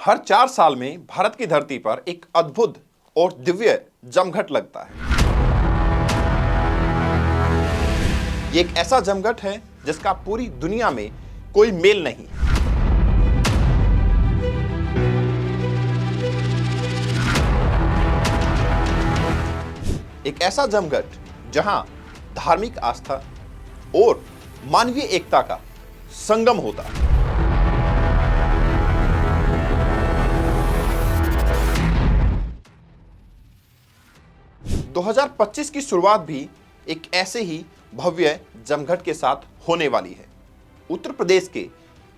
हर 4 साल में भारत की धरती पर एक अद्भुत और दिव्य जमघट लगता है। ये एक ऐसा जमघट है जिसका पूरी दुनिया में कोई मेल नहीं। एक ऐसा जमघट जहां धार्मिक आस्था और मानवीय एकता का संगम होता है। दो 2025 की शुरुआत भी एक ऐसे ही भव्य जमघट के साथ होने वाली है। उत्तर प्रदेश के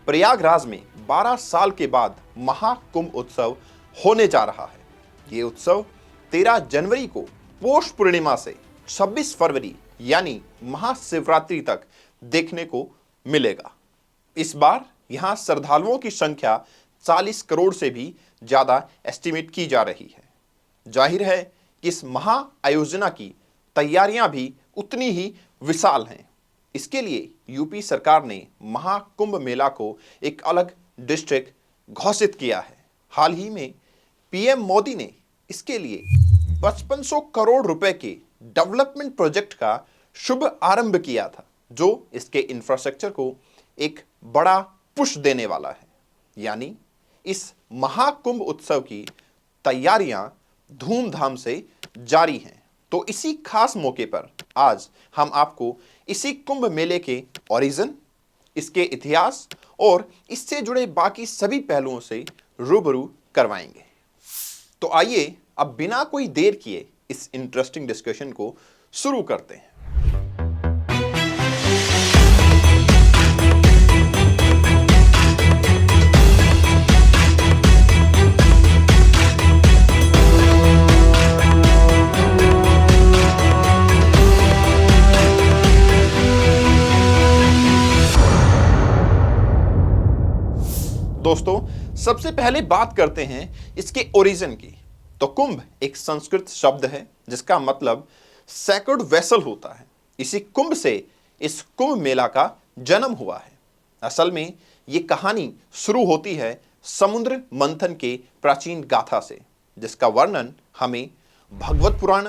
प्रयागराज में 12 साल के बाद महाकुंभ उत्सव होने जा रहा है। ये उत्सव 13 जनवरी को पौष पूर्णिमा से 26 फरवरी यानी महाशिवरात्रि तक देखने को मिलेगा। इस बार यहां श्रद्धालुओं की संख्या 40 करोड़ से भी ज्यादा एस्टीमेट की जा रही है। जाहिर है कि इस महा आयोजना की तैयारियां भी उतनी ही विशाल हैं। इसके लिए यूपी सरकार ने महाकुंभ मेला को एक अलग डिस्ट्रिक्ट घोषित किया है। हाल ही में पीएम मोदी ने इसके लिए 5500 करोड़ रुपए के डेवलपमेंट प्रोजेक्ट का शुभ आरंभ किया था, जो इसके इंफ्रास्ट्रक्चर को एक बड़ा पुश देने वाला है। यानी इस महाकुंभ उत्सव की तैयारियां धूमधाम से जारी हैं। तो इसी खास मौके पर आज हम आपको इसी कुंभ मेले के ओरिजिन, इसके इतिहास और इससे जुड़े बाकी सभी पहलुओं से रूबरू करवाएंगे। तो आइए अब बिना कोई देर किए इस इंटरेस्टिंग डिस्कशन को शुरू करते हैं। दोस्तों, सबसे पहले बात करते हैं इसके ओरिजिन की। तो कुंभ एक संस्कृत शब्द है जिसका मतलब सैक्रेड वेसल होता है। इसी कुंभ से इस कुंभ मेला का जन्म हुआ है। असल में ये कहानी शुरू होती है समुद्र मंथन के प्राचीन गाथा से, जिसका वर्णन हमें भगवत पुराण,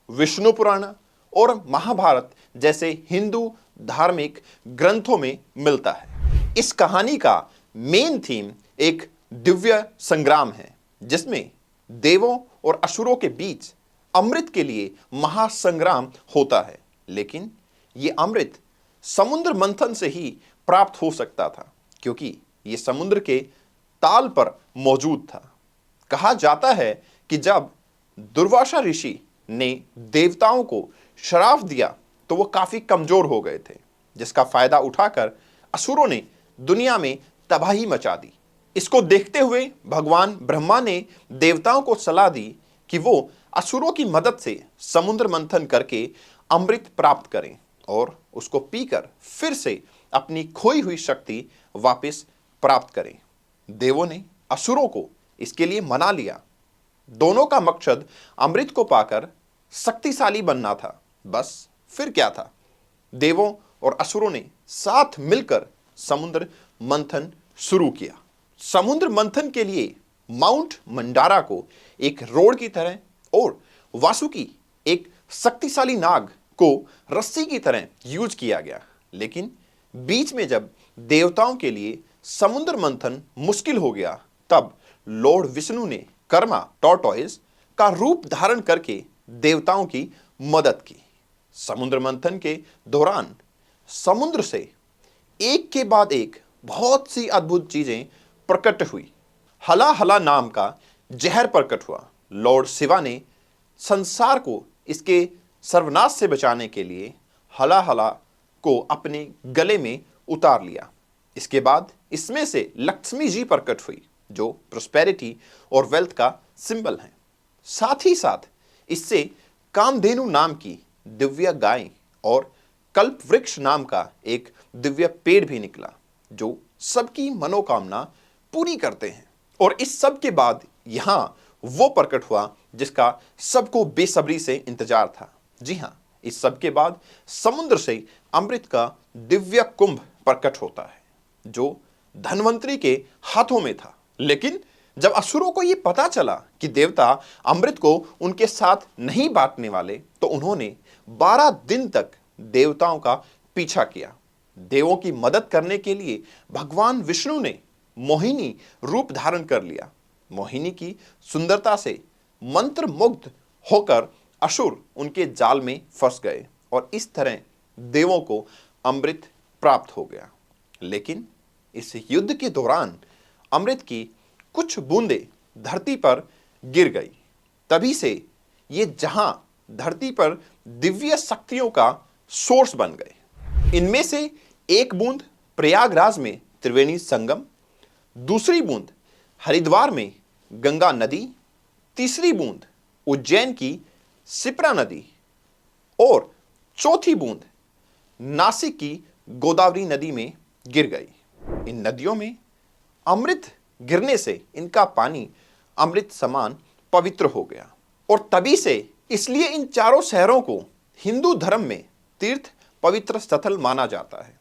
विष्णु पुराण और महाभारत जैसे हिंदू धार्मिक ग्रंथों में मिलता है। इस कहानी का मेन थीम एक दिव्य संग्राम है जिसमें देवों और असुरों के बीच अमृत के लिए महासंग्राम होता है। लेकिन यह अमृत समुद्र मंथन से ही प्राप्त हो सकता था, क्योंकि यह समुद्र के ताल पर मौजूद था। कहा जाता है कि जब दुर्वासा ऋषि ने देवताओं को श्राप दिया तो वो काफी कमजोर हो गए थे, जिसका फायदा उठाकर असुरों ने दुनिया में तबाही मचा दी। इसको देखते हुए भगवान ब्रह्मा ने देवताओं को सलाह दी कि वो असुरों की मदद से समुद्र मंथन करके अमृत प्राप्त करें और उसको पीकर फिर से अपनी खोई हुई शक्ति वापस प्राप्त करें। देवों ने असुरों को इसके लिए मना लिया। दोनों का मकसद अमृत को पाकर शक्तिशाली बनना था। बस फिर क्या था, देवों और असुरों ने साथ मिलकर समुद्र मंथन शुरू किया। समुद्र मंथन के लिए माउंट मंडारा को एक रोड की तरह और वासुकी एक शक्तिशाली नाग को रस्सी की तरह यूज किया गया। लेकिन बीच में जब देवताओं के लिए समुद्र मंथन मुश्किल हो गया, तब लॉर्ड विष्णु ने कर्मा टॉर्टोइस का रूप धारण करके देवताओं की मदद की। समुद्र मंथन के दौरान समुद्र से एक के बाद एक बहुत सी अद्भुत चीजें प्रकट हुई। हला हला नाम का जहर प्रकट हुआ। लॉर्ड शिवा ने संसार को इसके सर्वनाश से बचाने के लिए हला हला को अपने गले में उतार लिया। इसके बाद इसमें से लक्ष्मी जी प्रकट हुई, जो प्रोस्पेरिटी और वेल्थ का सिंबल है। साथ ही साथ इससे कामधेनु नाम की दिव्य गाय और कल्प वृक्ष नाम का एक दिव्य पेड़ भी निकला, जो सबकी मनोकामना पूरी करते हैं। और इस सब के बाद यहां वो प्रकट हुआ जिसका सबको बेसब्री से इंतजार था। जी हां, इस सब के बाद समुद्र से अमृत का दिव्य कुंभ प्रकट होता है, जो धन्वंतरी के हाथों में था। लेकिन जब असुरों को यह पता चला कि देवता अमृत को उनके साथ नहीं बांटने वाले, तो उन्होंने 12 दिन तक देवताओं का पीछा किया। देवों की मदद करने के लिए भगवान विष्णु ने मोहिनी रूप धारण कर लिया। मोहिनी की सुंदरता से मंत्र मुग्ध होकर असुर उनके जाल में फंस गए और इस तरह देवों को अमृत प्राप्त हो गया। लेकिन इस युद्ध के दौरान अमृत की कुछ बूंदें धरती पर गिर गई। तभी से ये जहां धरती पर दिव्य शक्तियों का सोर्स बन गए। इनमें से एक बूंद प्रयागराज में त्रिवेणी संगम, दूसरी बूंद हरिद्वार में गंगा नदी, तीसरी बूंद उज्जैन की शिप्रा नदी और चौथी बूंद नासिक की गोदावरी नदी में गिर गई। इन नदियों में अमृत गिरने से इनका पानी अमृत समान पवित्र हो गया और तभी से इसलिए इन चारों शहरों को हिंदू धर्म में तीर्थ पवित्र स्थल माना जाता है।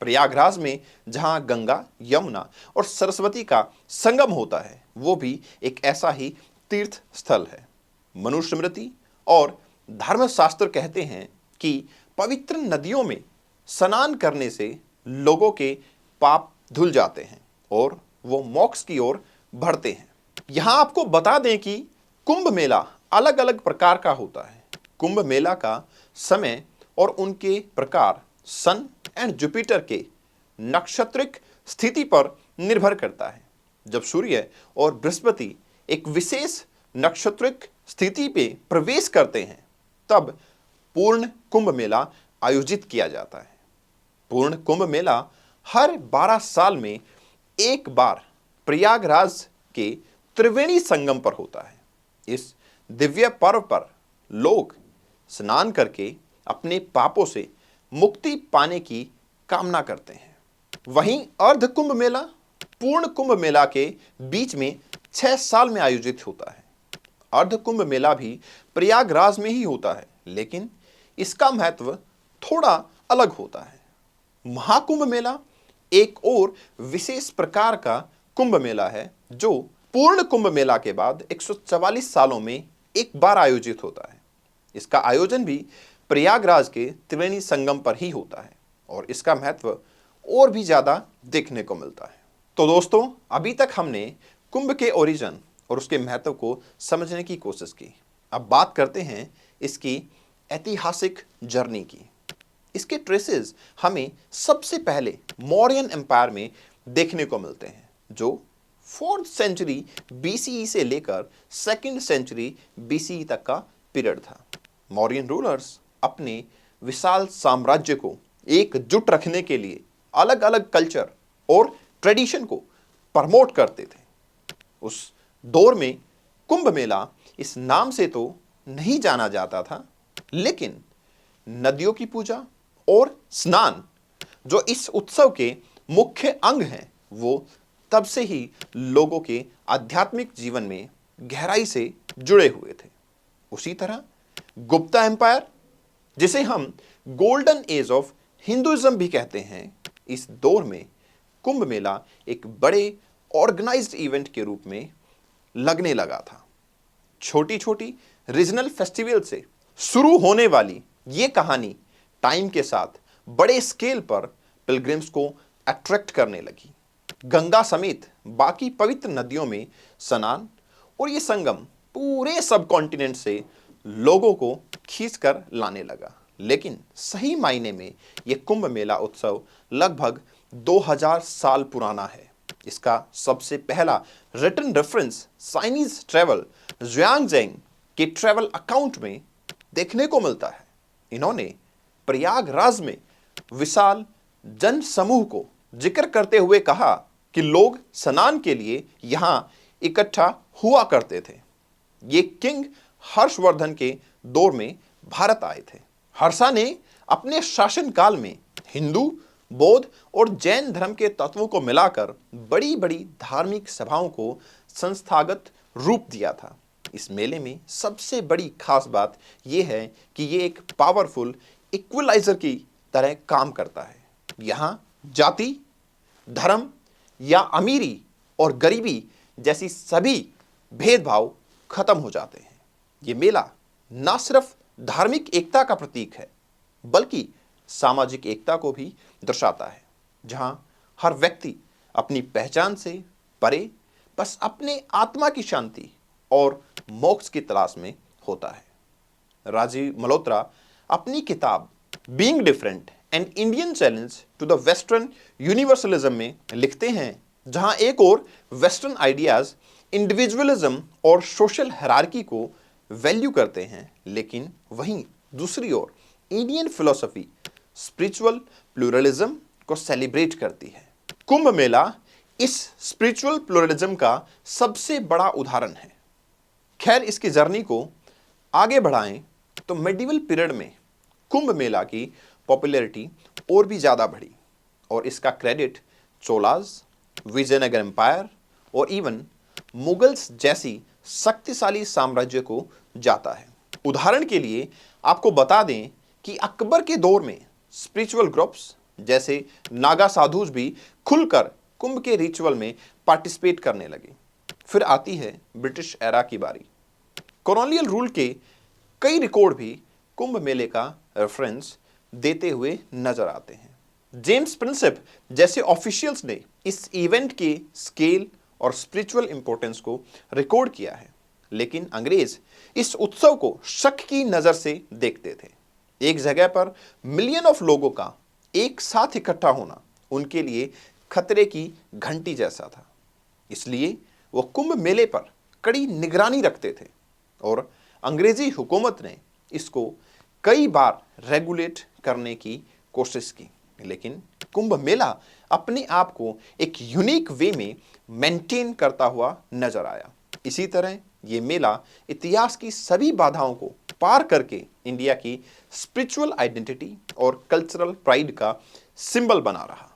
प्रयागराज में जहां गंगा, यमुना और सरस्वती का संगम होता है, वो भी एक ऐसा ही तीर्थ स्थल है। मनुस्मृति और धर्मशास्त्र कहते हैं कि पवित्र नदियों में स्नान करने से लोगों के पाप धुल जाते हैं और वो मोक्ष की ओर बढ़ते हैं। यहां आपको बता दें कि कुंभ मेला अलग अलग प्रकार का होता है। कुंभ मेला का समय और उनके प्रकार सन एंड जुपिटर के नक्षत्रिक स्थिति पर निर्भर करता है। जब सूर्य और बृहस्पति एक विशेष नक्षत्रिक स्थिति पे प्रवेश करते हैं, तब पूर्ण कुंभ मेला आयोजित किया जाता है। पूर्ण कुंभ मेला हर 12 साल में एक बार प्रयागराज के त्रिवेणी संगम पर होता है। इस दिव्य पर्व पर लोग स्नान करके अपने पापों से मुक्ति पाने की कामना करते हैं। वहीं अर्ध कुंभ मेला पूर्ण कुंभ मेला के बीच में 6 साल में आयोजित होता है। अर्ध कुंभ मेला भी प्रयागराज में ही होता है, लेकिन इसका महत्व थोड़ा अलग होता है। महाकुंभ मेला एक और विशेष प्रकार का कुंभ मेला है जो पूर्ण कुंभ मेला के बाद 144 सालों में एक बार आयोजित होता है। इसका आयोजन भी प्रयागराज के त्रिवेणी संगम पर ही होता है और इसका महत्व और भी ज़्यादा देखने को मिलता है। तो दोस्तों, अभी तक हमने कुंभ के ओरिजिन और उसके महत्व को समझने की कोशिश की। अब बात करते हैं इसकी ऐतिहासिक जर्नी की। इसके ट्रेसेस हमें सबसे पहले मौर्यन एम्पायर में देखने को मिलते हैं, जो 4th सेंचुरी BCE से लेकर 2nd सेंचुरी BCE तक का पीरियड था। मौर्यन रूलर्स अपने विशाल साम्राज्य को एकजुट रखने के लिए अलग अलग कल्चर और ट्रेडिशन को प्रमोट करते थे। उस दौर में कुंभ मेला इस नाम से तो नहीं जाना जाता था, लेकिन नदियों की पूजा और स्नान जो इस उत्सव के मुख्य अंग हैं, वो तब से ही लोगों के आध्यात्मिक जीवन में गहराई से जुड़े हुए थे। उसी तरह गुप्ता एम्पायर, जिसे हम गोल्डन एज ऑफ हिंदुइज्म भी कहते हैं, इस दौर में कुंभ मेला एक बड़े ऑर्गेनाइज्ड इवेंट के रूप में लगने लगा था। छोटी छोटी रीजनल फेस्टिवल से शुरू होने वाली ये कहानी टाइम के साथ बड़े स्केल पर पिलग्रिम्स को अट्रैक्ट करने लगी। गंगा समेत बाकी पवित्र नदियों में स्नान और ये संगम पूरे सब कॉन्टिनेंट से लोगों को खींचकर लाने लगा। लेकिन सही मायने में ये कुंभ मेला उत्सव लगभग 2000 साल पुराना है। इसका सबसे पहला रिटन रेफरेंस चाइनीज ट्रैवल ज़ुआंगज़ेंग के ट्रैवल अकाउंट में देखने को मिलता है। इन्होंने प्रयागराज में विशाल जन समूह को जिक्र करते हुए कहा कि लोग स्नान के लिए यहां इकट्ठा हुआ करते थे। ये किंग हर्षवर्धन के दौर में भारत आए थे। हर्षा ने अपने शासनकाल में हिंदू, बौद्ध और जैन धर्म के तत्वों को मिलाकर बड़ी बड़ी धार्मिक सभाओं को संस्थागत रूप दिया था। इस मेले में सबसे बड़ी खास बात यह है कि ये एक पावरफुल इक्वलाइजर की तरह काम करता है। यहाँ जाति, धर्म या अमीरी और गरीबी जैसी सभी भेदभाव खत्म हो जाते हैं। ये मेला ना सिर्फ धार्मिक एकता का प्रतीक है, बल्कि सामाजिक एकता को भी दर्शाता है, जहां हर व्यक्ति अपनी पहचान से परे बस अपने आत्मा की शांति और मोक्ष की तलाश में होता है। राजीव मल्होत्रा अपनी किताब being different and Indian challenge to the western universalism में लिखते हैं, जहां एक और वेस्टर्न आइडियाज इंडिविजुअलिज्म और सोशल हायरार्की को वैल्यू करते हैं, लेकिन वहीं दूसरी ओर इंडियन फिलॉसफी स्पिरिचुअल प्लूरलिज्म को सेलिब्रेट करती है। कुंभ मेला इस स्पिरिचुअल प्लूरलिज्म का सबसे बड़ा उदाहरण है। खैर, इसकी जर्नी को आगे बढ़ाएं तो मेडिवल पीरियड में कुंभ मेला की पॉपुलैरिटी और भी ज़्यादा बढ़ी और इसका क्रेडिट चोलाज, विजयनगर एम्पायर और इवन मुगल्स जैसी शक्तिशाली साम्राज्य को जाता है। उदाहरण के लिए आपको बता दें कि अकबर के दौर में स्पिरिचुअल ग्रुप्स जैसे नागा साधुज भी खुलकर कुंभ के रिचुअल में पार्टिसिपेट करने लगे। फिर आती है ब्रिटिश एरा की बारी। कॉलोनियल रूल के कई रिकॉर्ड भी कुंभ मेले का रेफरेंस देते हुए नजर आते हैं। जेम्स प्रिंसेप जैसे ऑफिशियल्स ने इस इवेंट के स्केल और स्पिरिचुअल इंपॉर्टेंस को रिकॉर्ड किया है, लेकिन अंग्रेज इस उत्सव को शक की नजर से देखते थे। एक जगह पर मिलियन ऑफ लोगों का एक साथ इकट्ठा होना उनके लिए खतरे की घंटी जैसा था। इसलिए वो कुंभ मेले पर कड़ी निगरानी रखते थे और अंग्रेजी हुकूमत ने इसको कई बार रेगुलेट करने की कोशिश की, लेकिन कुंभ मेला अपने आप को एक यूनिक वे में मेंटेन करता हुआ नजर आया। इसी तरह ये मेला इतिहास की सभी बाधाओं को पार करके इंडिया की स्पिरिचुअल आइडेंटिटी और कल्चरल प्राइड का सिंबल बना रहा।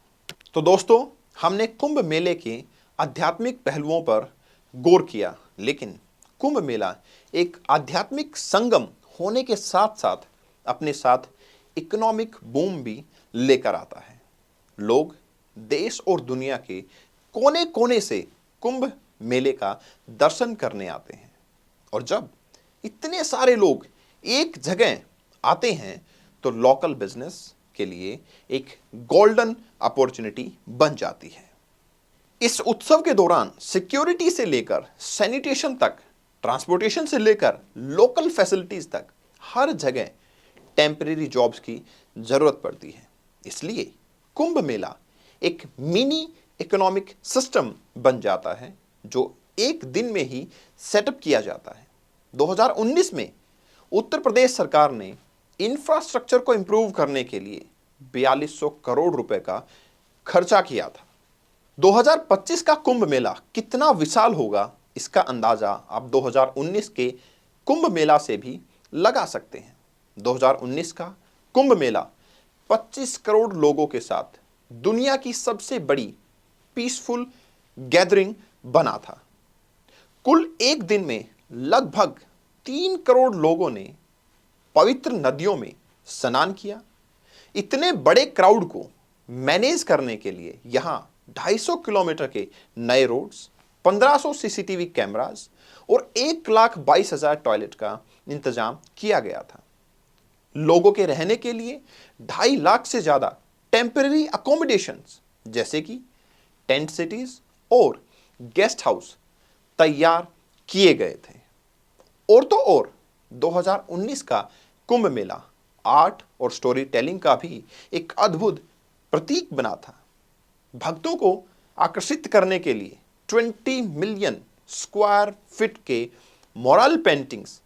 तो दोस्तों, हमने कुंभ मेले के आध्यात्मिक पहलुओं पर गौर किया, लेकिन कुंभ मेला एक आध्यात्मिक संगम होने के साथ साथ अपने साथ इकोनॉमिक बूम भी लेकर आता है। लोग देश और दुनिया के कोने कोने से कुंभ मेले का दर्शन करने आते हैं और जब इतने सारे लोग एक जगह आते हैं तो लोकल बिजनेस के लिए एक गोल्डन अपॉर्चुनिटी बन जाती है। इस उत्सव के दौरान सिक्योरिटी से लेकर सैनिटेशन तक, ट्रांसपोर्टेशन से लेकर लोकल फैसिलिटीज तक हर जगह टेम्परेरी जॉब्स की जरूरत पड़ती है। इसलिए कुंभ मेला एक मिनी इकोनॉमिक सिस्टम बन जाता है जो एक दिन में ही सेटअप किया जाता है। 2019 में उत्तर प्रदेश सरकार ने इंफ्रास्ट्रक्चर को इंप्रूव करने के लिए 4200 करोड़ रुपए का खर्चा किया था। 2025 का कुंभ मेला कितना विशाल होगा, इसका अंदाजा आप 2019 के कुंभ मेला से भी लगा सकते हैं। 2019 का कुंभ मेला 25 करोड़ लोगों के साथ दुनिया की सबसे बड़ी पीसफुल गैदरिंग बना था। कुल एक दिन में लगभग 3 करोड़ लोगों ने पवित्र नदियों में स्नान किया। इतने बड़े क्राउड को मैनेज करने के लिए यहां 250 किलोमीटर के नए रोड्स, 1500 सीसीटीवी कैमरास और 1,22,000 टॉयलेट का इंतजाम किया गया था। लोगों के रहने के लिए 2.5 लाख से ज्यादा टेम्पररी अकोमोडेशंस जैसे कि टेंट सिटीज और गेस्ट हाउस तैयार किए गए थे। और तो और 2019 का कुंभ मेला आर्ट और स्टोरी टेलिंग का भी एक अद्भुत प्रतीक बना था। भक्तों को आकर्षित करने के लिए 20 मिलियन स्क्वायर फीट के मोरल पेंटिंग्स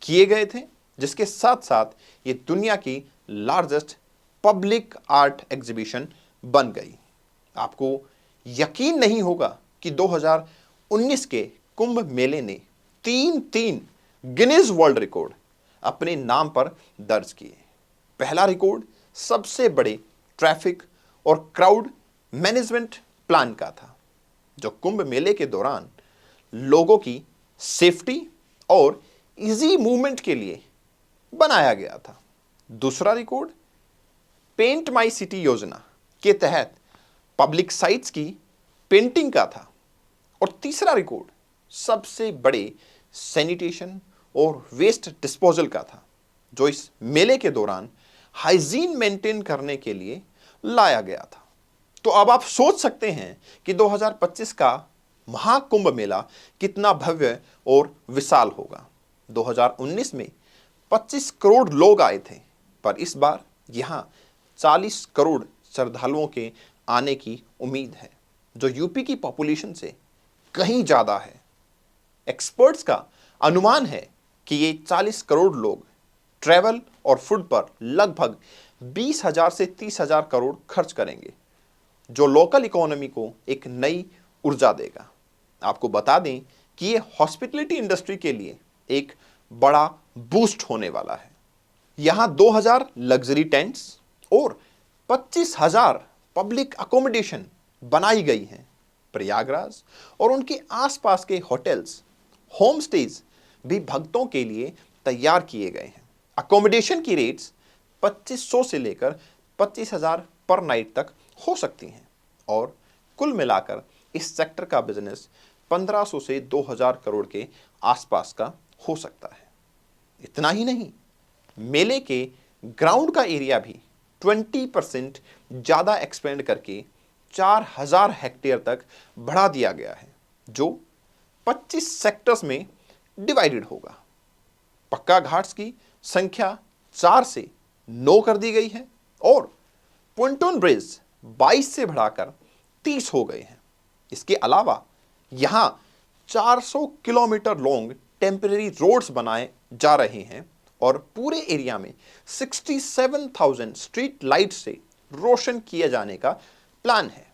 किए गए थे, जिसके साथ साथ ये दुनिया की लार्जेस्ट पब्लिक आर्ट एग्जीबिशन बन गई। आपको यकीन नहीं होगा कि 2019 के कुंभ मेले ने तीन गिनीज वर्ल्ड रिकॉर्ड अपने नाम पर दर्ज किए। पहला रिकॉर्ड सबसे बड़े ट्रैफिक और क्राउड मैनेजमेंट प्लान का था, जो कुंभ मेले के दौरान लोगों की सेफ्टी और इजी मूवमेंट के लिए बनाया गया था। दूसरा रिकॉर्ड पेंट माई सिटी योजना के तहत पब्लिक साइट्स की पेंटिंग का था और तीसरा रिकॉर्ड सबसे बड़े सैनिटेशन और वेस्ट डिस्पोजल का था, जो इस मेले के दौरान हाइजीन मेंटेन करने के लिए लाया गया था। तो अब आप सोच सकते हैं कि 2025 का महाकुंभ मेला कितना भव्य और विशाल होगा। 2019 में 25 करोड़ लोग आए थे, पर इस बार यहां 40 करोड़ श्रद्धालुओं के आने की उम्मीद है, जो यूपी की पॉपुलेशन से कहीं ज्यादा है। एक्सपर्ट्स का अनुमान है कि ये 40 करोड़ लोग ट्रैवल और फूड पर लगभग 20,000 से 30,000 करोड़ खर्च करेंगे, जो लोकल इकोनॉमी को एक नई ऊर्जा देगा। आपको बता दें कि ये हॉस्पिटलिटी इंडस्ट्री के लिए एक बड़ा बूस्ट होने वाला है। यहां 2,000 लग्जरी टेंट्स और 25,000 पब्लिक अकोमोडेशन बनाई गई हैं। प्रयागराज और उनके आसपास के होटल्स, होम स्टेज भी भक्तों के लिए तैयार किए गए हैं। अकोमोडेशन की रेट्स 2500 से लेकर 25,000 पर नाइट तक हो सकती हैं और कुल मिलाकर इस सेक्टर का बिजनेस 1500 से 2,000 करोड़ के आसपास का हो सकता है। इतना ही नहीं, मेले के ग्राउंड का एरिया भी 20% ज़्यादा एक्सपेंड करके 4,000 हेक्टेयर तक बढ़ा दिया गया है, जो 25 सेक्टर्स में डिवाइडेड होगा। पक्का घाट्स की संख्या 4 से 9 कर दी गई है और पोंटून ब्रिज 22 से बढ़ाकर 30 हो गए हैं। इसके अलावा यहां 400 किलोमीटर लॉन्ग टेम्परेरी रोड्स बनाए जा रहे हैं और पूरे एरिया में 67,000 स्ट्रीट लाइट से रोशन किए जाने का प्लान है।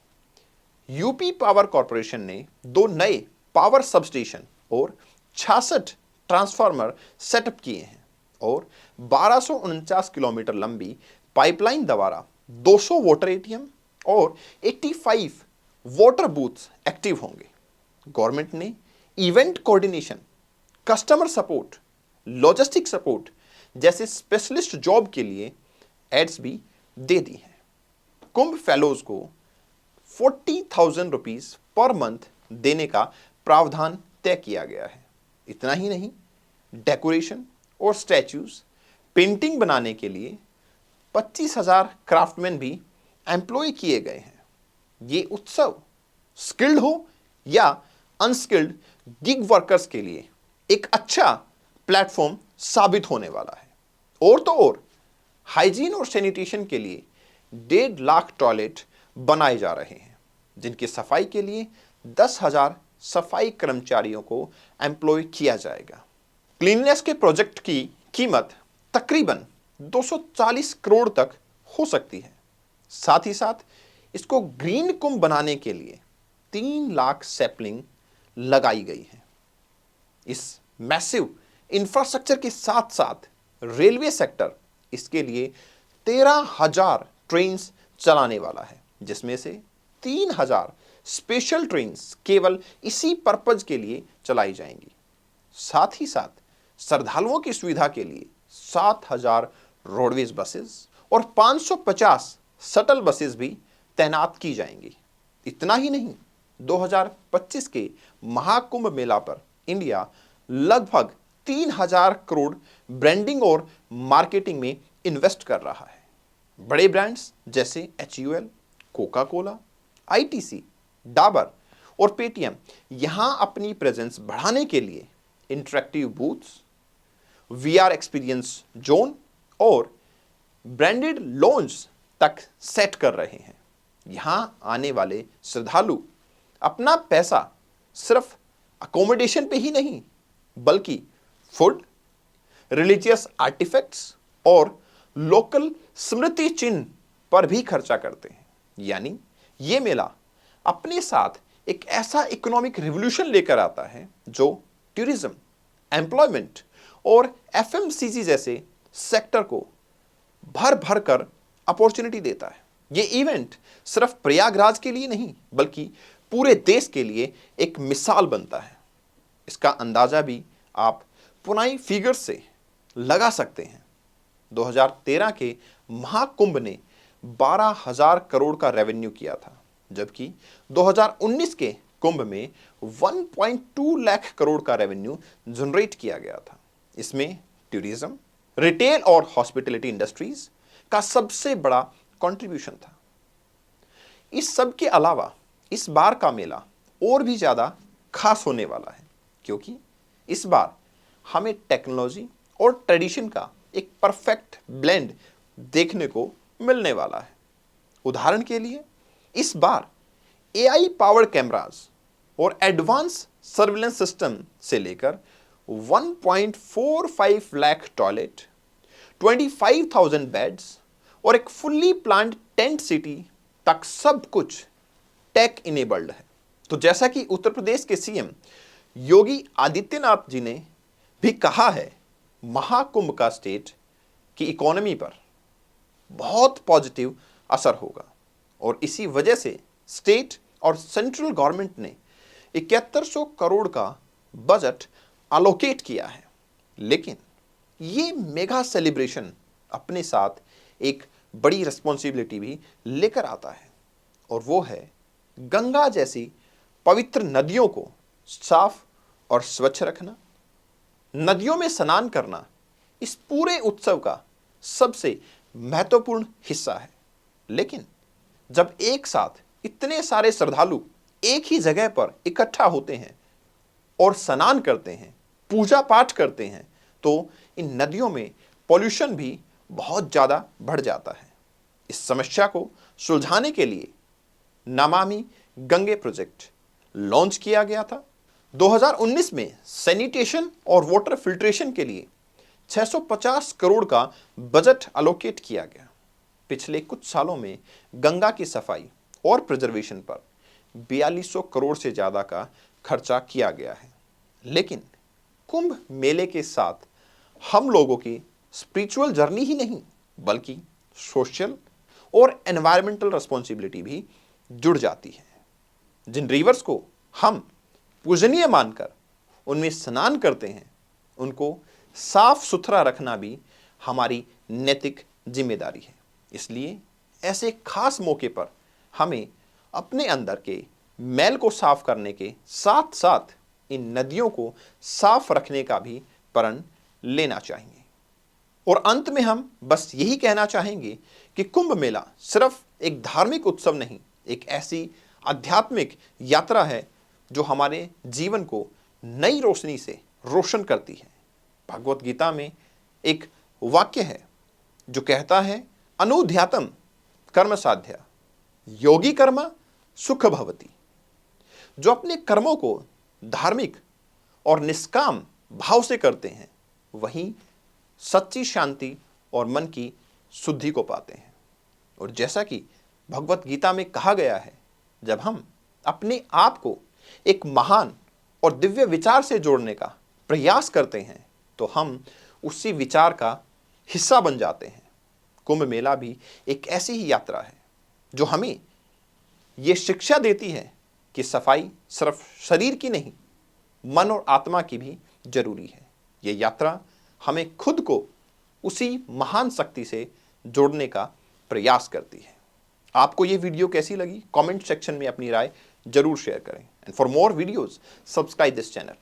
यूपी पावर कॉरपोरेशन ने 2 नए पावर सबस्टेशन और 66 ट्रांसफार्मर सेटअप किए हैं और 1249 किलोमीटर लंबी पाइपलाइन द्वारा 200 वाटर एटीएम और 85 वाटर बूथ्स एक्टिव होंगे। गवर्नमेंट ने event coordination, customer support, logistic support जैसे स्पेशलिस्ट जॉब के लिए एड्स भी दे दी हैं। कुंभ फेलोज को 40,000 रुपीज पर मंथ देने का प्रावधान तय किया गया है। इतना ही नहीं, डेकोरेशन और स्टैच्यूज, पेंटिंग बनाने के लिए 25,000 क्राफ्टमैन भी एम्प्लॉय किए गए हैं। ये उत्सव स्किल्ड हो या अनस्किल्ड गिग वर्कर्स के लिए एक अच्छा प्लेटफॉर्म साबित होने वाला है। और तो और हाइजीन और सैनिटेशन के लिए 1.5 लाख टॉयलेट बनाए जा रहे हैं, जिनकी सफाई के लिए 10,000 सफाई कर्मचारियों को एम्प्लॉय किया जाएगा। क्लीननेस के प्रोजेक्ट की कीमत तकरीबन 240 करोड़ तक हो सकती है। साथ ही साथ इसको ग्रीन कुंभ बनाने के लिए 3 लाख सैपलिंग लगाई गई है। इस मैसिव इंफ्रास्ट्रक्चर के साथ साथ रेलवे सेक्टर इसके लिए 13,000 ट्रेन्स चलाने वाला है, जिसमें से 3,000 स्पेशल ट्रेन्स केवल इसी पर्पज के लिए चलाई जाएंगी। साथ ही साथ श्रद्धालुओं की सुविधा के लिए 7,000 रोडवेज बसेस और 550 शटल बसेस भी तैनात की जाएंगी। इतना ही नहीं, 2025 के महाकुंभ मेला पर इंडिया लगभग 3,000 करोड़ ब्रांडिंग और मार्केटिंग में इन्वेस्ट कर रहा है। बड़े ब्रांड्स जैसे HUL, Coca Cola, ITC, Dabur और पेटीएम यहां अपनी प्रेजेंस बढ़ाने के लिए interactive booths, VR experience zone और ब्रांडेड लॉन्च तक सेट कर रहे हैं। यहां आने वाले श्रद्धालु अपना पैसा सिर्फ अकोमोडेशन पे ही नहीं, बल्कि फूड, रिलीजियस आर्टिफैक्ट्स और लोकल स्मृति चिन्ह पर भी खर्चा करते हैं। यानी ये मेला अपने साथ एक ऐसा इकोनॉमिक रिवॉल्यूशन लेकर आता है जो टूरिज्म, एम्प्लॉयमेंट और FMCG जैसे सेक्टर को भर भर कर अपॉर्चुनिटी देता है। ये इवेंट सिर्फ प्रयागराज के लिए नहीं, बल्कि पूरे देश के लिए एक मिसाल बनता है। इसका अंदाजा भी आप पुनाई फिगर्स से लगा सकते हैं। 2013 के महाकुंभ ने 12,000 करोड़ का रेवेन्यू किया था, जबकि 2019 के कुंभ में 1.2 लाख करोड़ का रेवेन्यू जनरेट किया गया था। इसमें टूरिज्म, रिटेल और हॉस्पिटैलिटी इंडस्ट्रीज का सबसे बड़ा कंट्रीब्यूशन था। इस सब के अलावा इस बार का मेला और भी ज़्यादा खास होने वाला है, क्योंकि इस बार हमें टेक्नोलॉजी और ट्रेडिशन का एक परफेक्ट ब्लेंड देखने को मिलने वाला है। उदाहरण के लिए इस बार एआई पावर्ड कैमरास और एडवांस सर्विलेंस सिस्टम से लेकर 1.45 लाख टॉयलेट, 25,000 बेड्स और एक फुल्ली प्लान्ड टेंट सिटी तक सब कुछ टेक इनेबल्ड है। तो जैसा कि उत्तर प्रदेश के सीएम योगी आदित्यनाथ जी ने भी कहा है, महाकुंभ का स्टेट की इकोनॉमी पर बहुत पॉजिटिव असर होगा और इसी वजह से स्टेट और सेंट्रल गवर्नमेंट ने 7100 करोड़ का बजट अलोकेट किया है। लेकिन ये मेगा सेलिब्रेशन अपने साथ एक बड़ी रिस्पॉन्सिबिलिटी भी लेकर आता है, और वो है गंगा जैसी पवित्र नदियों को साफ और स्वच्छ रखना। नदियों में स्नान करना इस पूरे उत्सव का सबसे महत्वपूर्ण हिस्सा है। लेकिन जब एक साथ इतने सारे श्रद्धालु एक ही जगह पर इकट्ठा होते हैं और स्नान करते हैं, पूजा पाठ करते हैं, तो इन नदियों में पॉल्यूशन भी बहुत ज़्यादा बढ़ जाता है। इस समस्या को सुलझाने के लिए नमामि गंगे प्रोजेक्ट लॉन्च किया गया था। 2019 में सैनिटेशन और वाटर फिल्ट्रेशन के लिए 650 करोड़ का बजट अलोकेट किया गया। पिछले कुछ सालों में गंगा की सफाई और प्रिजर्वेशन पर 4200 करोड़ से ज़्यादा का खर्चा किया गया है। लेकिन कुंभ मेले के साथ हम लोगों की स्पिरिचुअल जर्नी ही नहीं, बल्कि सोशल और एनवायरमेंटल रिस्पॉन्सिबिलिटी भी जुड़ जाती है। जिन रिवर्स को हम पूजनीय मानकर उनमें स्नान करते हैं, उनको साफ सुथरा रखना भी हमारी नैतिक जिम्मेदारी है। इसलिए ऐसे खास मौके पर हमें अपने अंदर के मैल को साफ करने के साथ साथ इन नदियों को साफ रखने का भी प्रण लेना चाहिए। और अंत में हम बस यही कहना चाहेंगे कि कुंभ मेला सिर्फ एक धार्मिक उत्सव नहीं, एक ऐसी आध्यात्मिक यात्रा है जो हमारे जीवन को नई रोशनी से रोशन करती है। भगवत गीता में एक वाक्य है जो कहता है, अनुध्यातम कर्म साध्या योगी कर्म सुख भवति। जो अपने कर्मों को धार्मिक और निष्काम भाव से करते हैं, वही सच्ची शांति और मन की शुद्धि को पाते हैं। और जैसा कि भगवत गीता में कहा गया है, जब हम अपने आप को एक महान और दिव्य विचार से जोड़ने का प्रयास करते हैं, तो हम उसी विचार का हिस्सा बन जाते हैं। कुंभ मेला भी एक ऐसी ही यात्रा है जो हमें ये शिक्षा देती है कि सफाई सिर्फ शरीर की नहीं, मन और आत्मा की भी जरूरी है। ये यात्रा हमें खुद को उसी महान शक्ति से जोड़ने का प्रयास करती है। आपको ये वीडियो कैसी लगी? कमेंट सेक्शन में अपनी राय जरूर शेयर करें। And for more videos subscribe this channel.